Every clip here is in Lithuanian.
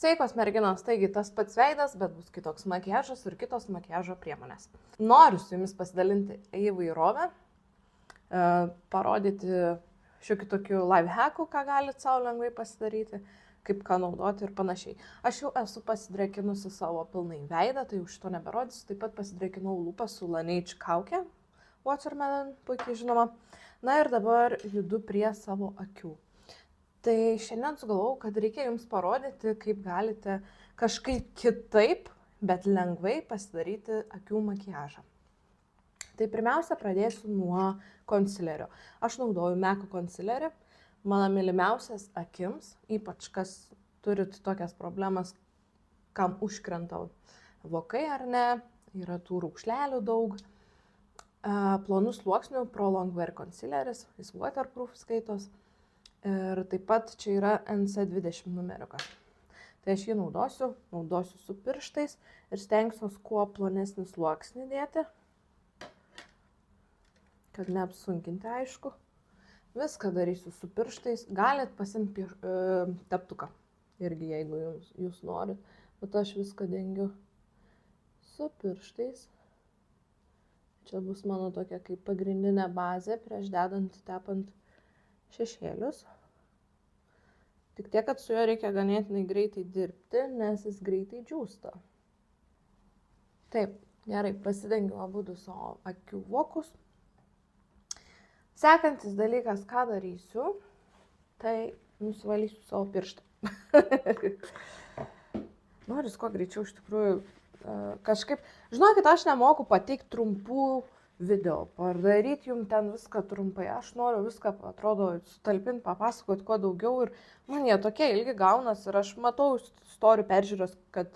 Sveikos merginos, taigi tas pats veidas, bet bus kitoks makiažas ir kitos makiažo priemonės. Noriu su jumis pasidalinti įvairovę, parodyti šiokių tokių lifehackų, ką galite savo lengvai pasidaryti, kaip ką naudoti ir panašiai. Aš jau esu pasidrėkinusi savo pilnai veidą, tai už to neberodysiu. Taip pat pasidrėkinau lūpą su Laneige kauke, Watermelon, puikiai žinoma. Na ir dabar judu prie savo akių. Tai šiandien sugalvojau, kad reikia jums parodyti, kaip galite kažkaip kitaip, bet lengvai pasidaryti akių makiažą. Tai pirmiausia, pradėsiu nuo konsilerio. Aš naudoju MAC konsilerį, mano mylimiausias akims, ypač kas turit tokias problemas, kam užkrenta vokai ar ne, yra tų raukšlelių daug. Plonų sluoksnių Pro Longwear konsileris, jis waterproof skaitos. Ir taip pat čia yra NC20 numeriukas. Tai aš jį naudosiu su pirštais ir stengsiuos kuo plonesnį sluoksnį dėti, kad neapsunkinti, aišku. Viską darysiu su pirštais. Galit pasimti teptuką, irgi jeigu jūs norit. Bet aš viską dengiu su pirštais. Čia bus mano tokia kaip pagrindinė bazė prieš dedant, tepant šešėlius. Tik tiek, kad su juo reikia ganėtinai greitai dirbti, nes jis greitai džiūsta. Taip, gerai, pasidengiu abudu savo akių vokus. Sekantis dalykas, ką darysiu, tai nusivalysiu savo pirštą. Noriu kuo greičiau iš tikrųjų kažkaip. Žinokit, aš nemoku pateikti trumpų video, padaryti jums ten viską trumpai. Aš noriu viską, atrodo, sutalpinti, papasakoti kuo daugiau ir man jie tokie ilgi gaunas ir aš matau istorijų peržiūros, kad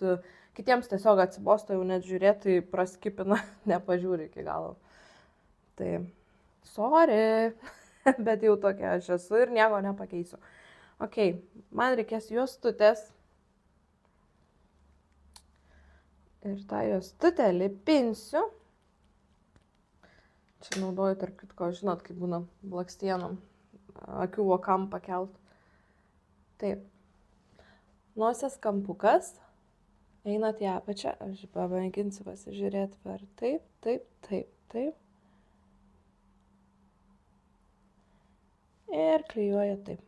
kitiems tiesiog atsibosta jau net žiūrėti, tai praskipina, nepažiūri iki galo. Tai, sorry, bet jau tokia aš esu ir nieko nepakeisiu. Ok, man reikės juostutės. Ir tą juostutę lipinsiu. Čia naudoju, tarp kitko, žinot, kaip būna blakstienom akių vokam pakelt. Taip. Nosies kampukas. Einat į apačią. Aš pamėginsiu pasižiūrėti per taip. Ir klijuoju taip.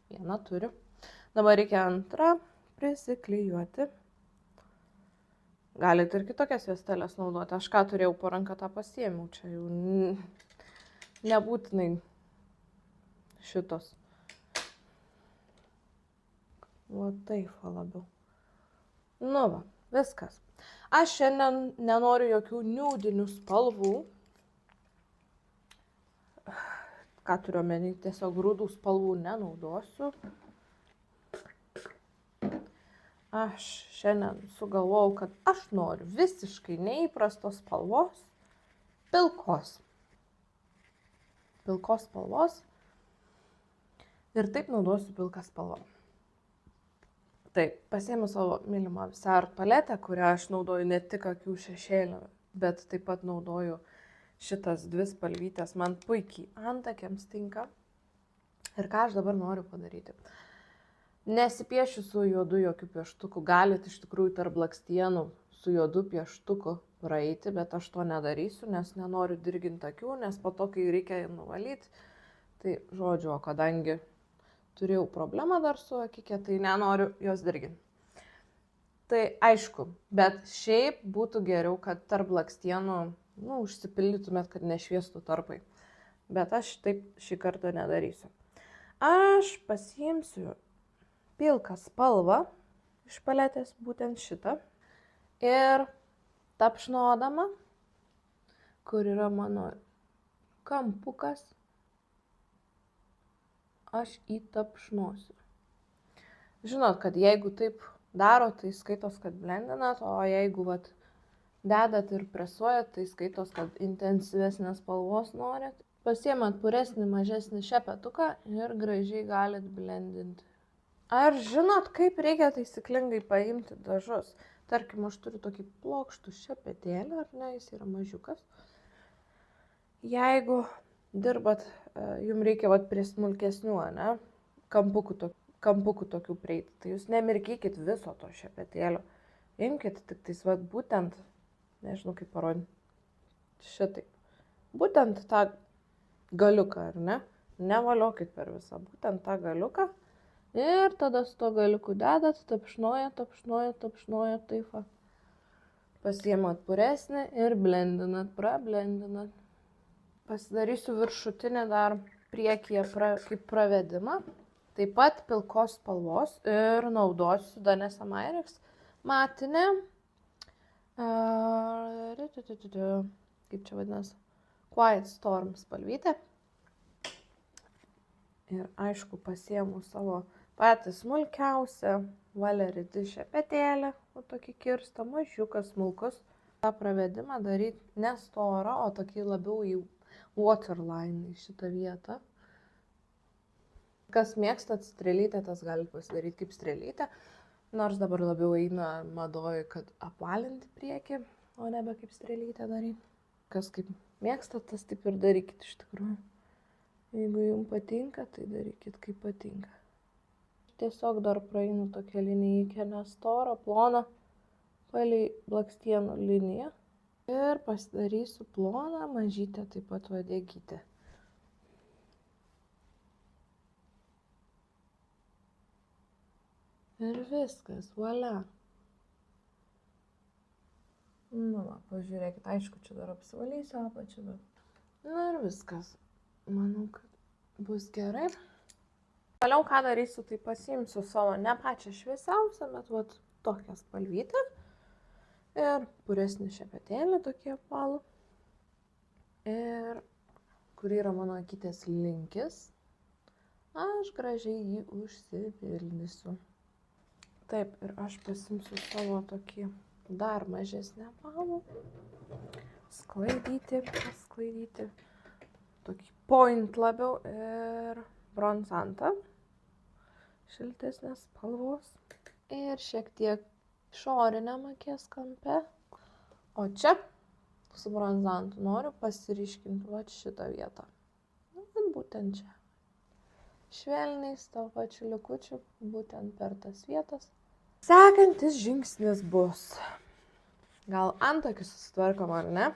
Vieną turiu. Dabar reikia antrą prisiklijuoti. Galite ir kitokias juostelės naudoti. Aš ką turėjau po ranką, tą pasiėmiau. Čia jau nebūtinai šitos. Va taip labiau. Nu va, viskas. Aš šiandien nenoriu jokių niūdinių spalvų. Ką turiu omeny, tiesiog rudų spalvų nenaudosiu. Aš šiandien sugalvojau, kad aš noriu visiškai neįprastos spalvos, pilkos spalvos ir taip naudosiu pilką spalvą. Taip, pasiėmiau savo mylimą Vissart paletę, kurią aš naudoju ne tik akių šešėlio, bet taip pat naudoju šitas dvi spalvytės, man puikiai antakiams tinka. Ir ką aš dabar noriu padaryti? Nesipiešiu su juodu jokių pieštukų, galite iš tikrųjų tarp blakstienų su juodu pieštuku praeiti, bet aš to nedarysiu, nes nenoriu dirginti akių, nes po to, kai reikia nuvalyti, tai žodžiu, o kadangi turėjau problemą dar su akikė, tai nenoriu jos dirginti. Tai aišku, bet šiaip būtų geriau, kad tarp blakstienų, užsipildytumėt, kad nešviestų tarpai. Bet aš taip šį kartą nedarysiu. Aš pasiimsiu pilką spalvą iš paletės, būtent šitą. Ir tapšnodama, kur yra mano kampukas, aš įtapšnosiu. Žinot, kad jeigu taip daro, tai skaitos, kad blendinat, o jeigu dedat ir presuojat, tai skaitos, kad intensyvesnės spalvos norit. Pasiemat puresnį, mažesnį šepetuką ir gražiai galit blendinti. Ar žinot, kaip reikia taisyklingai paimti dažus? Tarkim, aš turiu tokį plokštų šepetėlį, ar ne, jis yra mažiukas. Jeigu dirbat, jums reikia prie smulkesnių, ne? kampukų tokių prieiti. Tai jūs nemirkykit viso to šepetėlio. Imkit tik tais, vat, būtent, nežinau kaip parodyti, šitaip. Būtent tą galiuką, ar ne? Nevaliokit per visą, būtent tą galiuką. Ir tada su to galiuku dedat, tapšnojat, taip va. Pasiemat puresnį ir blendinat, prablendinat. Pasidarysiu viršutinį dar priekyje kaip pravedimą. Taip pat pilkos spalvos ir naudosiu Danessa Myricks matinę. Kaip čia vadinasi? Quiet Storm spalvytė. Ir aišku, pasiemu savo patį smulkiausią Valerie D šepetėlį, o tokį kirstą, mažiukas, smulkus. tą pravedimą daryti ne storą, o tokį labiau į waterline į šitą vietą. Kas mėgstat strėlytę, tas galite pasidaryti kaip strėlytę, nors dabar labiau eina madoji, kad apvalinti priekį, o nebe kaip strėlytę daryti. Kas kaip mėgstat, tas taip ir darykit iš tikrųjų. Jeigu jums patinka, tai darykit kaip patinka. Tiesiog dar praeinu tokią liniją, ne storą, ploną, palei blakstienų liniją. Ir pasidarysiu ploną, mažytę taip pat uodegytę. Ir viskas, volia. Nu, va, pažiūrėkit, aišku, čia dar apsivalysiu apačią, bet... Na ir viskas. Manau, kad bus gerai. Toliau ką darysiu, tai pasiimsiu savo ne pačią šviesiausią, bet vat tokią spalvytę. Ir puresnį šepetėlį tokie apvalų. Ir kur yra mano akytės linkis, aš gražiai jį užsipildysiu. Taip, ir aš pasimsiu savo tokį dar mažesnį apvalų. Sklaidyti. Tokį point labiau ir bronzantą. Šiltesnės spalvos. Ir šiek tiek išoriniam akies kampe. O čia su bronzantu noriu pasiryškinti va šitą vietą. Būtent čia. Švelniais to pačiu likučiu, būtent per tas vietas. Sekantis žingsnis bus. Gal antakį susitvarkom, ar ne?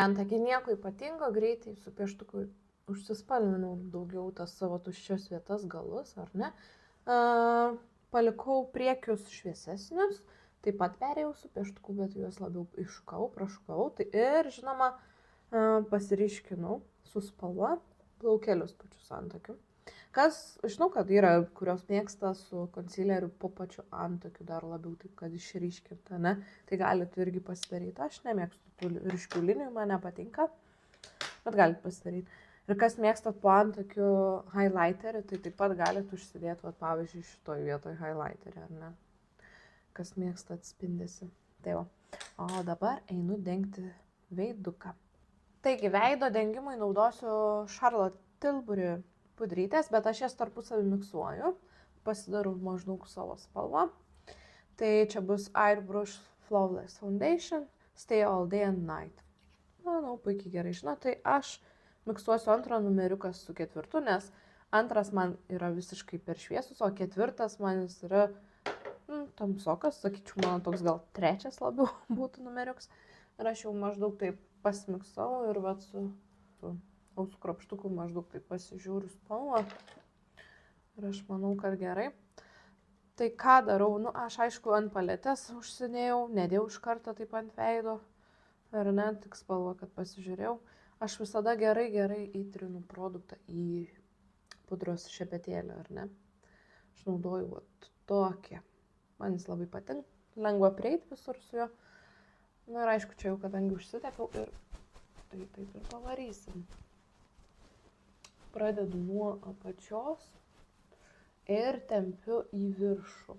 Antakį nieko ypatingo, greitai su pieštuku užsispalvinau daugiau tas savo tuščios vietas galus, ar ne? Palikau priekius šviesesnius, taip pat perėjau su pieštuku, bet juos labiau prašukau. Tai ir, žinoma, pasiryškinau su spalva plaukelius pačius antakių. Kas, žinau, kad yra, kurios mėgsta su konsileriu po pačiu antakiu dar labiau, taip kad išryškinta, ne? Tai galite irgi pasidaryti. Aš nemėgstu tų ryškių linijų, man nepatinka, bet galite pasidaryti. Ir kas mėgstat po antakiu highlighterį, tai taip pat galite užsidėti, va, pavyzdžiui, šitoj vietoj highlighterį, ar ne? Kas mėgstat atspindėsi. Tai va. O dabar einu dengti veiduką. Taigi, veido dengimui naudosiu Charlotte Tilbury pudrytės, bet aš jas tarpusavį miksuoju. Pasidarau maždaug savo spalvą. Tai čia bus Airbrush Flawless Foundation, Stay All Day and Night. Manau, puikiai gerai žinau. Tai aš miksuosiu antrą numeriuką su ketvirtu, nes antras man yra visiškai per šviesus, o ketvirtas man jis yra tamsokas. Sakyčiau, mano toks gal trečias labiau būtų numeriuks. Ir aš jau maždaug taip pasmiksau ir vat su ausų krapštuku maždaug taip pasižiūriu spalvą. Ir aš manau, kad gerai. Tai ką darau? Nu, aš aišku ant paletės užsidėjau, nedėjau iš karto taip ant veido. Ar ne, tik spalvą, kad pasižiūrėjau. Aš visada gerai įtrinu produktą į pudros šepetėlį, ar ne? Aš naudoju vat tokį. Man jis labai patinka. Lengva prieiti visur su juo. Na ir aišku, čia jau kadangi užsitepiau ir tai taip ir pavarysim. Pradedu nuo apačios ir tempiu į viršų.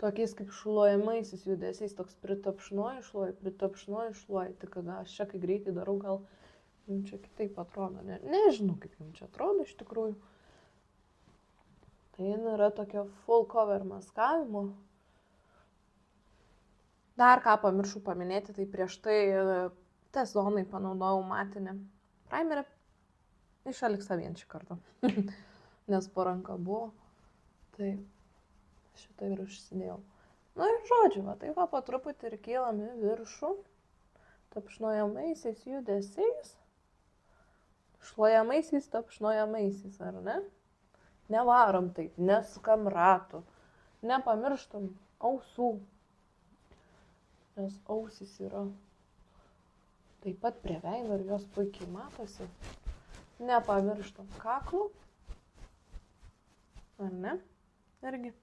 Tokiais kaip šluojamaisiais judesiais, toks pritapšnuoju, šluoju. Tik kada aš čia, kai greitai darau, gal jums čia kitaip atrodo. Nežinau, kaip jums čia atrodo iš tikrųjų. Tai yra tokia full cover maskavimo. Dar ką pamiršau paminėti, tai prieš tai T-zonai panaudojau matinį primerį. Iš Aliksa vien šį kartą. Nes po ranka buvo. Tai šitą ir užsidėjau. Na ir žodžiu, va, tai va, po truputį ir kylam į viršų. Tapšnojamaisiais judesiais. Šluojamaisiais, tapšnojamaisiais, ar ne? Nevarom taip, nesukam ratų. Nepamirštam ausų. Nes ausys yra taip pat prie veido ir jos puikiai matosi. Nepamirštam kaklų. Ar ne? Irgi.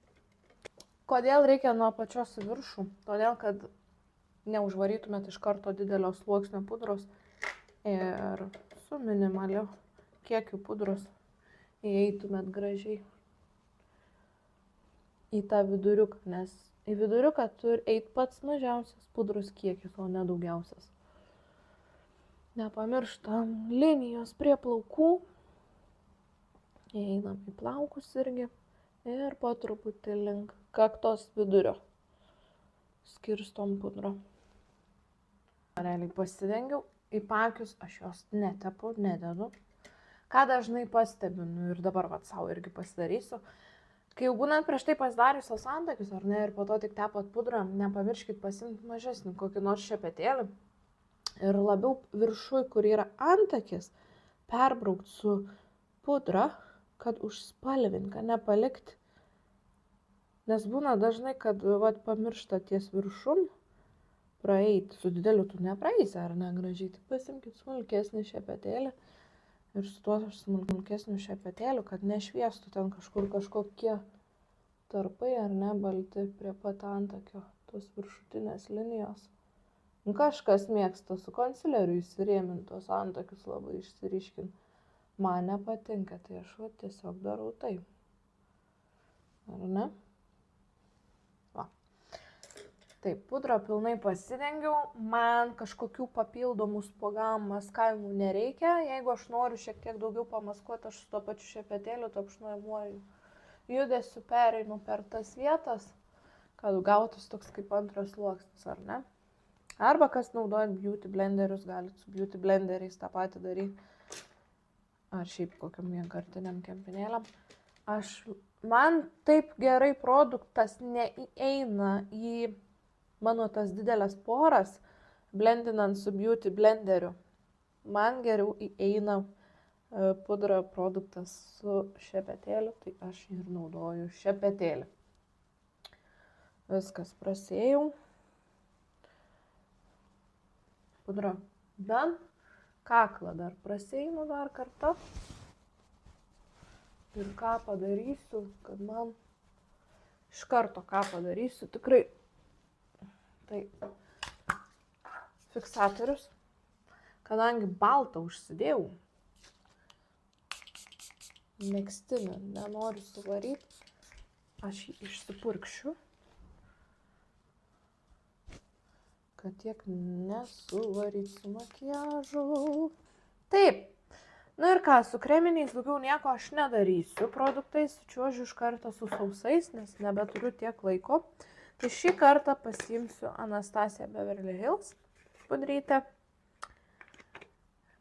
Kodėl reikia nuo pačios į viršų? Todėl, kad neužvarytumėt iš karto didelio sluoksnio pudros ir su minimaliu kiekiu pudros įeitumėt gražiai į tą viduriuką, nes į viduriuką turi eiti pats mažiausias pudros kiekis, o ne daugiausias. Nepamirštam linijos prie plaukų, įeinam į plaukus irgi ir po truputį link kaktos vidurio skirstom pudrą. Realiai pasidengiau, į paakius aš jos netepu, nededu. Ką dažnai pastebiu, ir dabar vat savo irgi pasidarysiu. Kai jau būnant prieš tai pasidariusios antakius, ar ne, ir po to tik tepat pudrą, nepamirškit pasimti mažesnį kokį nors šepetėlį. Ir labiau viršui, kur yra antakis, perbraukti su pudra, kad užspalvint, kad nepalikt. Nes būna dažnai, kad vat, pamiršta ties viršum praeiti. Su dideliu tu nepraeisi, ar ne, gražiai. Tai pasimkit smulkesnį šepetėlį ir su tuo smulkesniu šepetėliu, kad nešviestų ten kažkur kažkokie tarpai, ar ne, balti prie pat antakio, tos viršutinės linijos. Kažkas mėgsta su konsileriu įsirėmintos antakius labai išsiriškinti. Man nepatinka, tai aš va, tiesiog darau taip. Ar ne? Va. Taip, pudrą pilnai pasidengiau, man kažkokių papildomų spuogam maskavimų nereikia. Jeigu aš noriu šiek tiek daugiau pamaskuoti, aš su to pačiu šepetėliu tapšnojamuoju judesiu pereinu per tas vietas, kad gautus toks kaip antras sluoksnis, ar ne? Arba kas naudojat beauty blenderius, galit su beauty blenderiais tą patį daryti. Ar šiaip kokiam vienkartiniam kempinėliam. Man taip gerai produktas neįeina į mano tas didelės poras, blendinant su beauty blenderiu. Man geriau įeina pudra produktas su šepetėliu, tai aš ir naudoju šepetėlį. Viskas prasėjau. Pudra bent. Kaklą dar prasėjau dar kartą. Ir ką padarysiu, kad man iš karto ką padarysiu, tikrai tai fiksatorius, kadangi baltą užsidėjau, megztinį nenoriu suvaryti, aš jį išsipurkšiu, kad tiek nesuvaryti su makiažu. Taip. Na ir ką, su kreminiais daugiau nieko aš nedarysiu produktais, čiuožiu iš karto su sausais, nes nebeturiu tiek laiko. Tai šį kartą pasiimsiu Anastasia Beverly Hills pudrytę,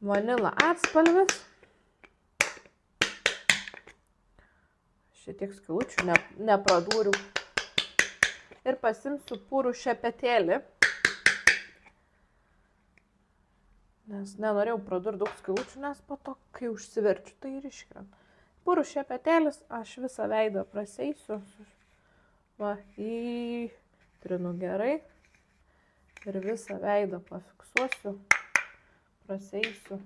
vanila atspalvis. Šitiek skilučių nepradūriu. Ir pasimsiu purų šepetėlį. Nes nenorėjau pradurti daug skilučių, nes po to, kai užsiverčiu, tai ir iškrent. Purų šepetėlis, aš visą veidą praseisiu. Va, įtrinu gerai. Ir visą veidą pafiksuosiu. Praseisiu.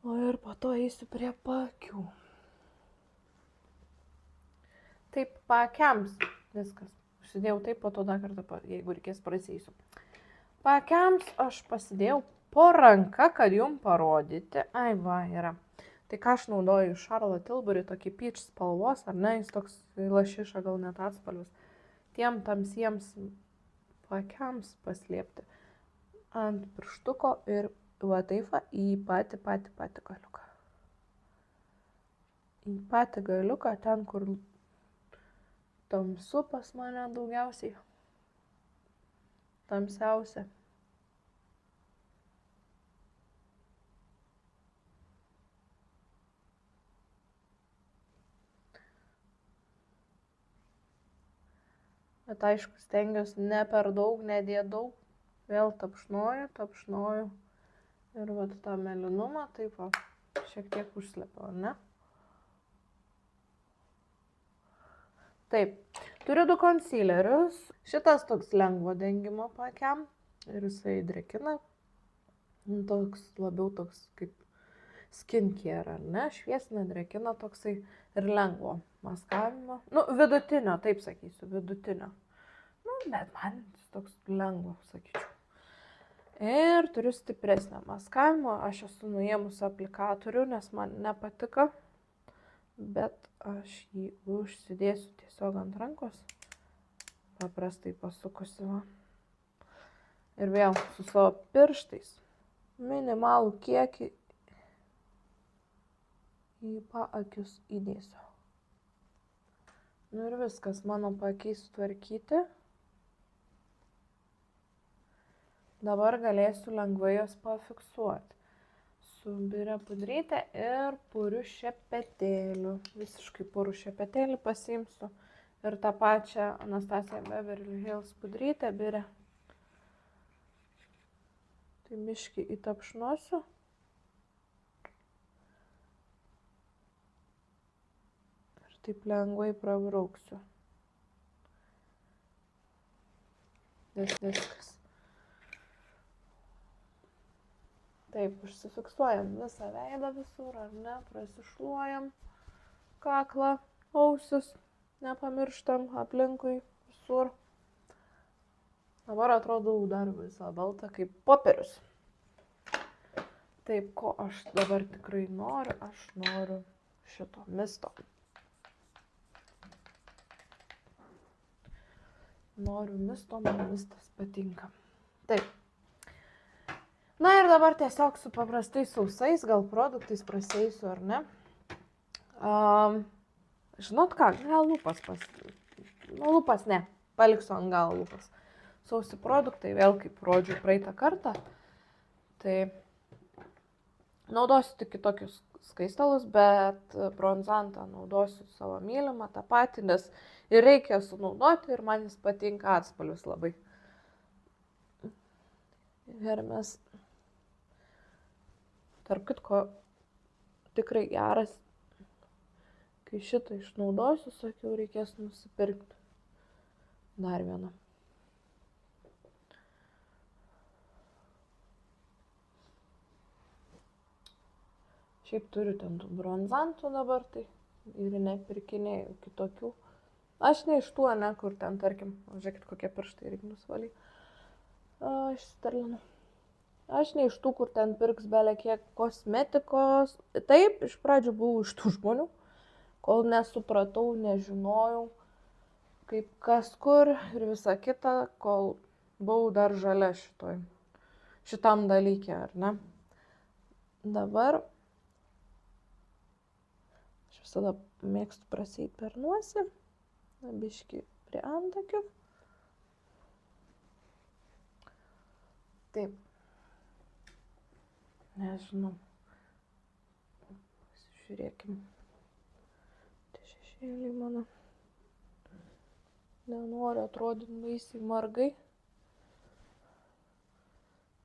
O ir po to eisiu prie paakių. Taip, paakiams viskas. Užsidėjau taip, po to dar kartą, jeigu reikės, praseisiu. Paakiams aš pasidėjau po ranką, kad jums parodyti. Ai, va, yra. Tai ką aš naudoju Charlotte Tilbury, tokį peach spalvos, ar ne, jis toks lašiša, gal net atspalvis. Tiem tamsiems paakiams paslėpti ant pirštuko ir va taip va į patį galiuką. Į patį galiuką, ten, kur tamsu pas mane daugiausiai. tamsiausia. Bet aišku, stengiuosi ne per daug, nedėti daug. Vėl tapšnoju. Ir vat tą mėlynumą taip va, šiek tiek užslepiu, ar ne? Taip, turiu 2 konsilerius. Šitas toks lengvo dengimo pakiam ir jisai drėkina. Labiau toks kaip skincare, ar ne? Šviesina, drėkina toksai ir lengvo maskavimo. Nu, vidutinio, taip sakysiu, vidutinio. Nu, bet man jis toks lengvo, sakyčiau. Ir turiu stipresnę maskavimo. Aš esu nuėmusi aplikatorių, nes man nepatiko. Bet aš jį užsidėsiu tiesiog ant rankos. Paprastai pasukusi va. Ir vėl su savo pirštais minimalų kiekį į paakius įdėsiu. Nu ir viskas, mano paakiai sutvarkyti. Dabar galėsiu lengvai jos pafiksuoti. Su biria pudryte ir puriu šepetėliu. Visiškai purų šepetėlį pasiimsiu. Ir tą pačią Anastasia Beverly Hills pudrytę biria. Tai biškį įtapšnosiu. Ir taip lengvai prabrauksiu. Viskas. Taip, užsifiksuojam visą veidą visur, ar ne, prasišluojam kaklą, ausis, nepamirštam aplinkui visur. Dabar atrodau dar visą baltą kaip popierius. Taip, ko aš dabar tikrai noriu, aš noriu šito misto. Noriu misto, man mistas patinka. Taip. Na ir dabar tiesiog su paprastais sausais, gal produktais prasieisiu, ar ne. Žinot ką, gal lūpas lūpas ne, paliksiu ant galo lūpas. Sausi produktai, vėl kaip rodžiau praeitą kartą. Tai naudosiu tik kitokius skaistalus, bet bronzantą naudosiu savo mylimą, tą patį, nes ir reikia sunaudoti ir man jis patinka atspalvis labai. Hermes. Tarp kitko, tikrai geras. Kai šitą išnaudosiu, sakiau, reikės nusipirkti dar vieną. Šiaip turiu ten tų bronzantų dabar, tai ir nepirkinėjau kitokių. Aš ne iš tų, ne, kur ten, tarkim, žiūrėkit, kokie pirštai reikia nusvaly. Išsitarlinu. Aš ne iš tų, kur ten pirks belė kiek kosmetikos. Taip, iš pradžių buvau iš tų žmonių, kol nesupratau, nežinojau, kaip kas kur ir visa kita, kol buvau dar žalia šitam dalykė, ar ne. Dabar aš visada mėgstu praseit per nosį, biškį prie antakių. Taip. Nežinau. Pasižiūrėkim. Tai šešėliai mano. Nenoriu atrodyti baisiai margai.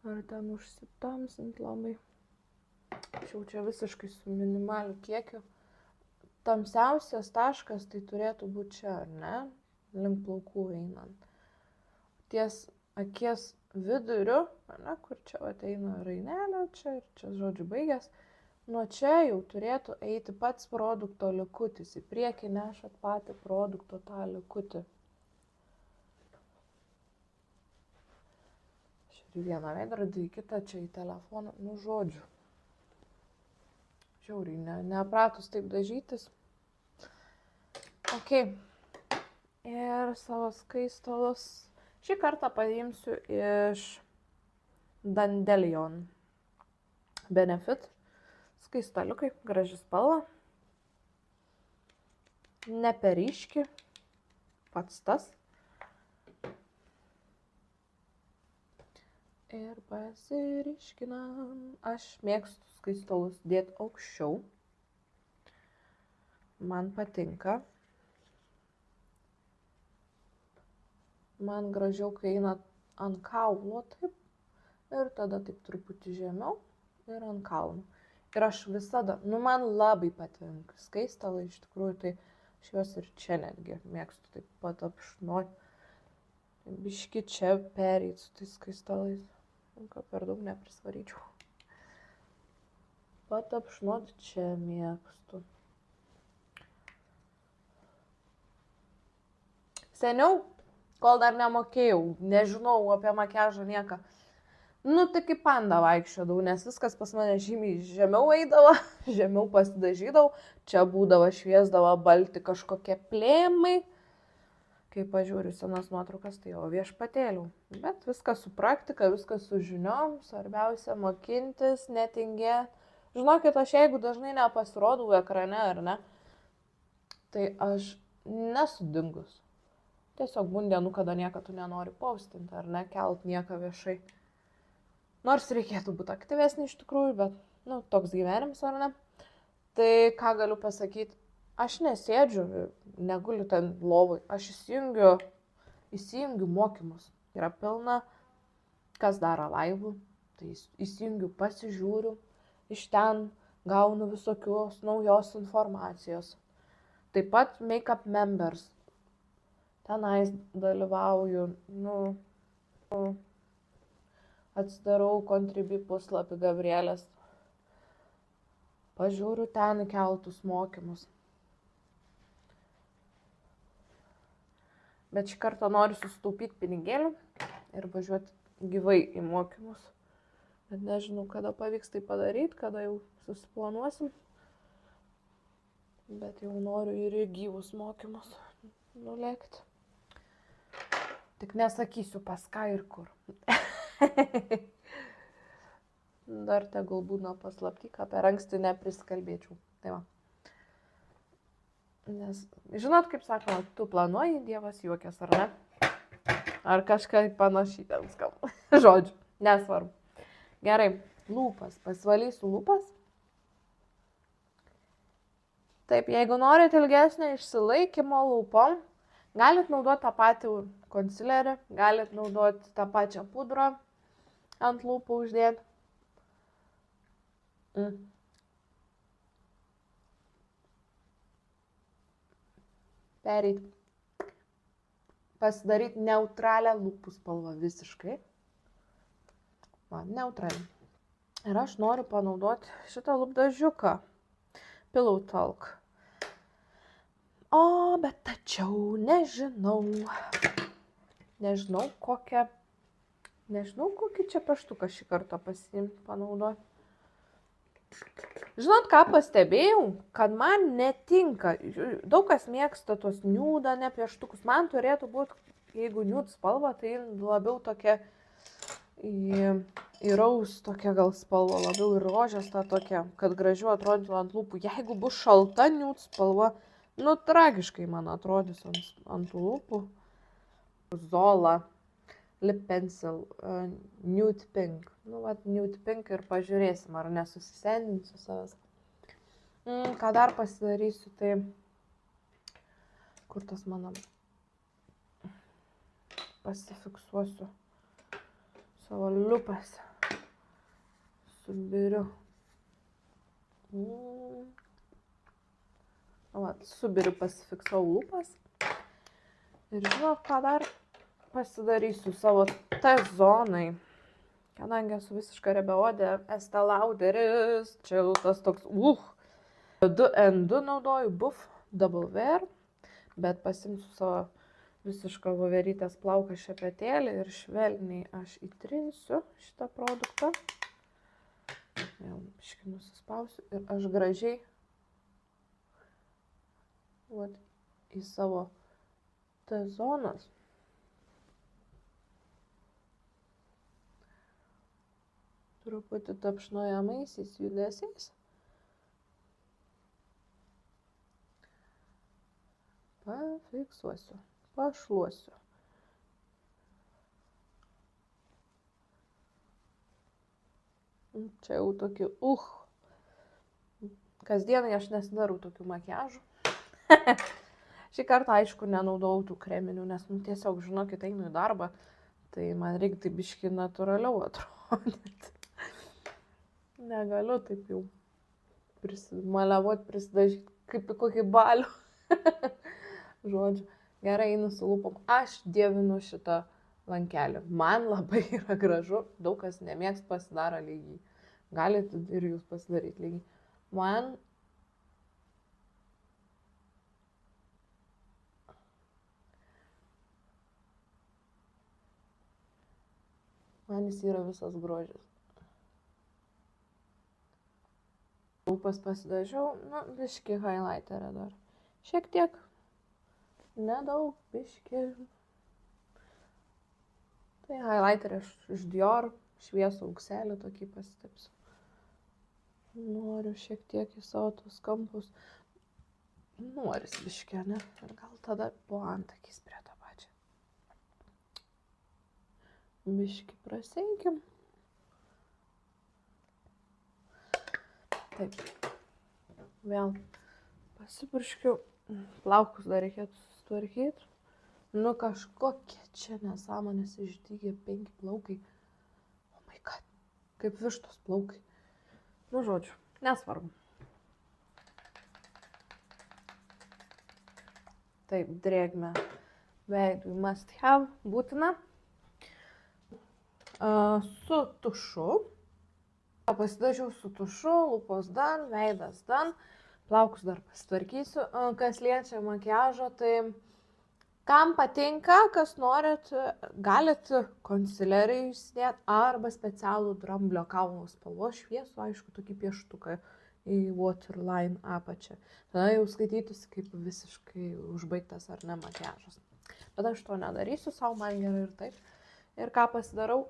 Ar ten užsitamsint labai. Šiau čia visiškai su minimaliu kiekiu. Tamsiausias taškas tai turėtų būti čia, ar ne? Link plaukų einant. Ties akies viduriu, ne, kur čia ateina rainelė, čia ir čia, žodžiu, baigęs. Nuo čia jau turėtų eiti pats produkto likutis. Į priekį nešat patį produkto tą likutį. Aš ir vieną veidrodį, į kitą čia į telefoną, nu žodžiu. Žiauriai, nepratus taip dažytis. Ok. Ir savo skaistalus. Šį kartą paimsiu iš Dandelion Benefit. Skaistaliukai, graži spalva. Ne per ryški. Pats tas. Ir pasiriškinam. Aš mėgstu skaistalus dėti aukščiau. Man patinka. Man gražiau, kai eina ant kaulo taip. Ir tada taip truputį žemiau ir ant kalno. Ir aš visada, man labai patinka skaistalai, iš tikrųjų, tai aš juos ir čia netgi mėgstu taip pat apšnoti. Biški čia pereit su tais skaistalais. Ką per daug neprisvaryčiau. Pat apšnoti čia mėgstu. Seniau, kol dar nemokėjau, nežinau apie makiažą nieką. Tai kaip panda vaikščiodavau, nes viskas pas mane žymiai žemiau eidavo, žemiau pasidažydavau, čia būdavo šviesdavo balti kažkokie plėmai. Kai pažiūriu senas nuotraukas, tai jau viešpatėliau. Bet viskas su praktika, viskas su žiniom, svarbiausia mokintis, netingėti. Žinokit, aš jeigu dažnai nepasirodau ekrane, ar ne, tai aš nesu dingus. Tiesiog būna dienų, kada nieką tu nenori postinti, ar ne, kelt nieką viešai. Nors reikėtų būti aktyvesnį iš tikrųjų, bet, toks gyvenimas, ar ne? Tai ką galiu pasakyti, aš nesėdžiu, neguliu ten lovui, aš įsijungiu mokymus. Yra pilna, kas daro laivų, tai įsijungiu, pasižiūriu, iš ten gaunu visokios naujos informacijos. Taip pat Makeup Members, tenais dalyvauju, atsidarau Contribui puslapį Gabrielės, pažiūriu ten keltus mokymus. Bet šį kartą noriu susitaupyti pinigėlių ir važiuoti gyvai į mokymus. Bet nežinau, kada pavyks tai padaryti, kada jau susiplanuosim. Bet jau noriu ir į gyvus mokymus nulėkti. Tik nesakysiu pas ką ir kur. Dar tegul būna paslapty, ką per anksti nepriskalbėčiau. Tai va. Nes, žinot, kaip sakoma, tu planuoji, Dievas juokias, ar ne? Ar kažką panašiai ten skamba. Žodžiu, nesvarbu. Gerai, lūpas. Pasivalysiu lūpas. Taip, jeigu norit ilgesnio išsilaikymo lūpom, galit naudoti tą patį konsilerį, galit naudoti tą pačią pudrą ant lūpų uždėti. Pereit. Pasidaryti neutralią lūpų spalvą visiškai. Neutralią. Ir aš noriu panaudoti šitą lūpdažiuką. Pillow Talk. Bet tačiau nežinau kokį čia peštuką šį kartą pasiimti, panaudoti. Žinot, ką pastebėjau? Kad man netinka. Daug kas mėgsta tos nude, ne pieštukus. Man turėtų būti, jeigu nude spalva, tai labiau tokia įraus tokia gal spalva, labiau ir rožės ta tokia, kad gražiau atrodytų ant lūpų. Jeigu bus šalta nude spalva, tragiškai man atrodys ant lūpų. Zola Lip Pencil Nude Pink. Nude Pink ir pažiūrėsim, ar nesusisendinsiu savęs. Ką dar pasidarysiu, tai kur tas mano pasifiksuosiu savo lūpas. Subiriu. Subiriu, pasifiksau lūpas. Ir žinot, ką dar pasidarysiu savo T-zonai. Kadangi esu visiška rebeodė, Estee Lauderis, čia jau tas toks, 2N2 naudoju, Buff Double Wear, bet pasimsiu savo visišką voverytės plauką šepetėlį ir švelniai aš įtrinsiu šitą produktą. Jau biškį nusispausiu ir aš gražiai į savo T-zonas truputį tapšnojamaisiais judesiais pafiksuosiu, pašluosiu. Čia jau tokį, Kasdienai aš nesidarau tokių makiažų. Šį kartą, aišku, nenaudojau tų kreminių, nes tiesiog, žinokit, einu į darbą, tai man reikia taip biški natūraliau atrodyti. Negaliu taip jau prisidažyti kaip į kokį balių. Žodžiu, gerai, einu su lūpom. Aš dievinu šitą lankelį. Man labai yra gražu, daug kas nemėgst, pasidaro lygiai. Galite ir jūs pasidaryti lygiai. Man jis yra visas grožis. Lūpas pasidažiau, biški highlighterę dar. Šiek tiek, nedaug, biški. Tai highlighterį iš Dior, šviesų aukselį tokį pasitepsiu. Noriu šiek tiek į savo tus kampus. Noris biški, ne? Ir gal tada po antakis prie to pačio. Biški praseinkim. Taip. Vėl pasipurškiu. Plaukus dar reikėtų sutvarkyti. Kažkokie čia nesąmonės išdygė 5 plaukai. Oh my god. Kaip vištos plaukai. Žodžiu, nesvarbu. Taip, drėgmę veidui must have, būtina. Su tušu. Pasidažiau su tušu, lūpos dan, veidas dan. Plaukus dar pasitvarkysiu. Kas liečia makiažo, tai kam patinka, kas norit, galit konsilerį įsidėti arba specialų dramblio kaulo spalvos šviesų, aišku, tokį pieštuką į waterline apačią. Tada jau skaitytųsi kaip visiškai užbaigtas ar ne makiažas. Bet aš to nedarysiu, savo man gerai ir taip. Ir ką pasidarau,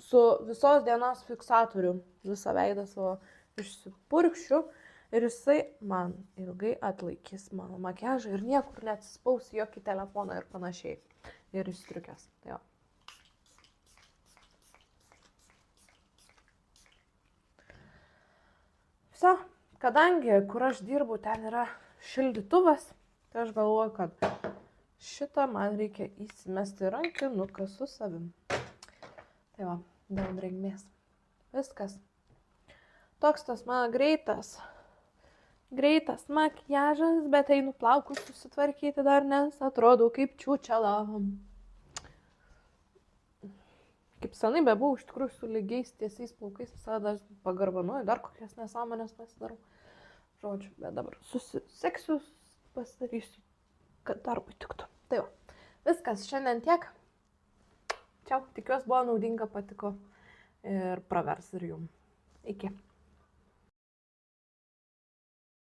su visos dienos fiksatoriu visą veidą savo išsipurkščiu. Ir jisai man ilgai atlaikys mano makiažą ir niekur neatsispaus jokį telefoną ir panašiai. Ir išstriukės. Tai jo. Visa, kadangi, kur aš dirbu, ten yra šildytuvas, tai aš galvoju, kad šitą man reikia įsimesti rankinuką su savim. Tai va, dėl drėgmės. Viskas. Toks tas mano greitas makiažas, bet einu plaukus susitvarkyti dar, nes atrodau kaip čiūčela. Kaip senai bebuvau, iš tikrųjų su lygiais tiesiais plaukais visada pagarbanuoju, dar kokias nesąmonės pasidarau. Žodžiu, bet dabar susiseksiu, pasidarysiu, kad darbui tiktų. Tai va, viskas, šiandien tiek. Čiau, tikiuosi buvo naudinga, patiko ir pravers ir jum. Iki.